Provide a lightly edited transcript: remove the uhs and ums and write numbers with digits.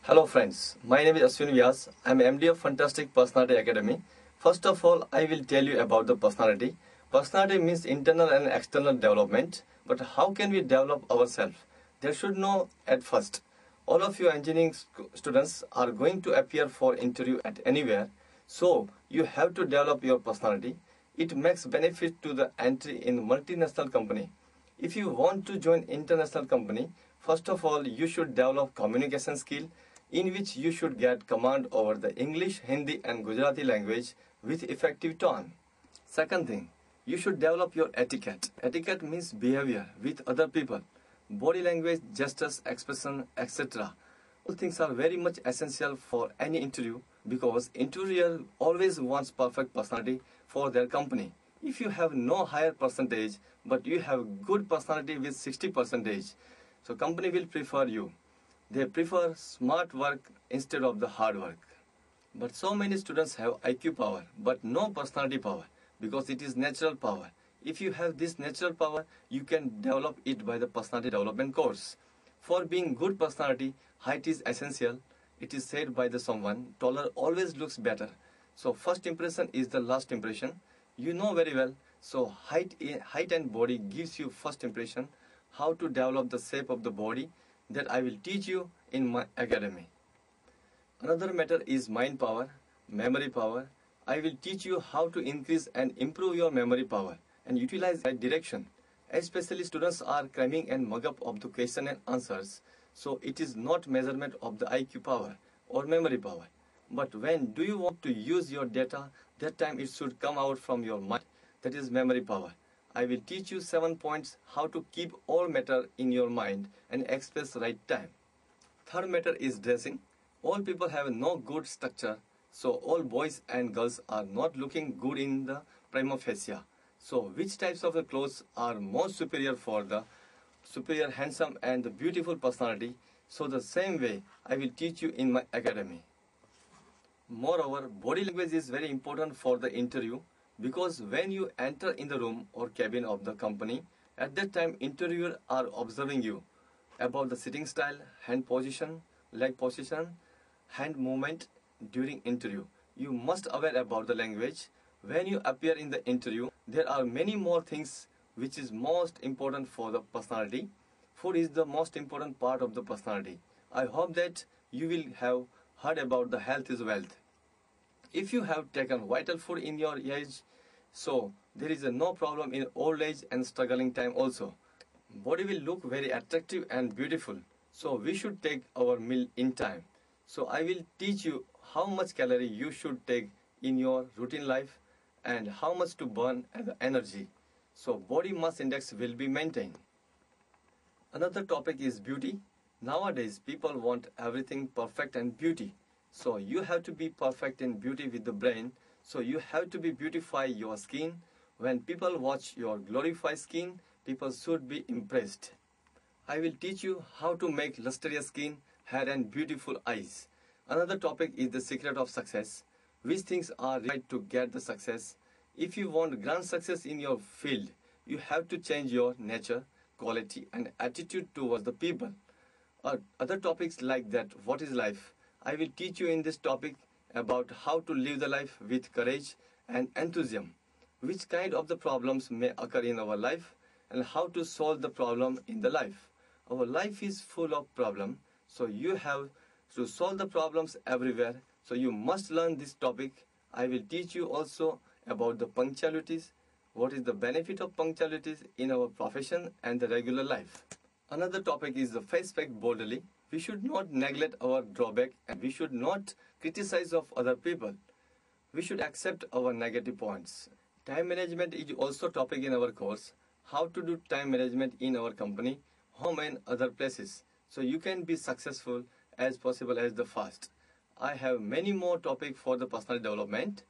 Hello friends, my name is Ashwin Vyas. I am MD of Fantastic Personality Academy. First of all, I will tell you about the personality. Personality means internal and external development. But how can we develop ourselves? There should know at first. All of you engineering students are going to appear for interview at anywhere. So you have to develop your personality. It makes benefit to the entry in multinational company. If you want to join international company, first of all, you should develop communication skill in which you should get command over the English, Hindi and Gujarati language with effective tone. Second thing, you should develop your etiquette. Etiquette means behavior with other people, body language, gestures, expression, etc. All things are very much essential for any interview because interviewer always wants perfect personality for their company. If you have no higher percentage but you have good personality with 60 percentage, so company will prefer you. They prefer smart work instead of the hard work. But so many students have IQ power but no personality power because it is natural power. If you have this natural power, you can develop it by the personality development course. For being good personality, height is essential. It is said by the someone, taller always looks better. So first impression is the last impression. You know very well. So height and body gives you first impression. How to develop the shape of the body, that I will teach you in my academy. Another matter is mind power, memory power. I will teach you how to increase and improve your memory power and utilize right direction. Especially students are cramming and mug up of the question and answers. So it is not measurement of the IQ power or memory power. But when do you want to use your data, that time it should come out from your mind. That is memory power. I will teach you 7 points how to keep all matter in your mind and express right time. Third matter is dressing. All people have no good structure, so all boys and girls are not looking good in the prima facie. So which types of the clothes are more superior for the superior handsome and the beautiful personality? So the same way I will teach you in my academy. Moreover, body language is very important for the interview. Because when you enter in the room or cabin of the company, at that time interviewers are observing you about the sitting style, hand position, leg position, hand movement during interview. You must aware about the language. When you appear in the interview, there are many more things which is most important for the personality. Food is the most important part of the personality. I hope that you will have heard about the health is wealth. If you have taken vital food in your age, so there is no problem in old age and struggling time also. Body will look very attractive and beautiful. So we should take our meal in time. So I will teach you how much calorie you should take in your routine life and how much to burn as energy. So body mass index will be maintained. Another topic is beauty. Nowadays people want everything perfect and beauty. So you have to be perfect in beauty with the brain. So you have to be beautify your skin. When people watch your glorified skin, people should be impressed. I will teach you how to make lustrous skin, hair and beautiful eyes. Another topic is the secret of success. Which things are right to get the success? If you want grand success in your field, you have to change your nature, quality and attitude towards the people. Other topics like that, what is life? I will teach you in this topic about how to live the life with courage and enthusiasm, which kind of the problems may occur in our life and how to solve the problem in the life. Our life is full of problems, so you have to solve the problems everywhere. So you must learn this topic. I will teach you also about the punctualities, what is the benefit of punctualities in our profession and the regular life. Another topic is the face fact boldly. We should not neglect our drawback and we should not criticize of other people. We should accept our negative points. Time management is also topic in our course. How to do time management in our company, home and other places. So you can be successful as possible as the fast. I have many more topics for the personal development.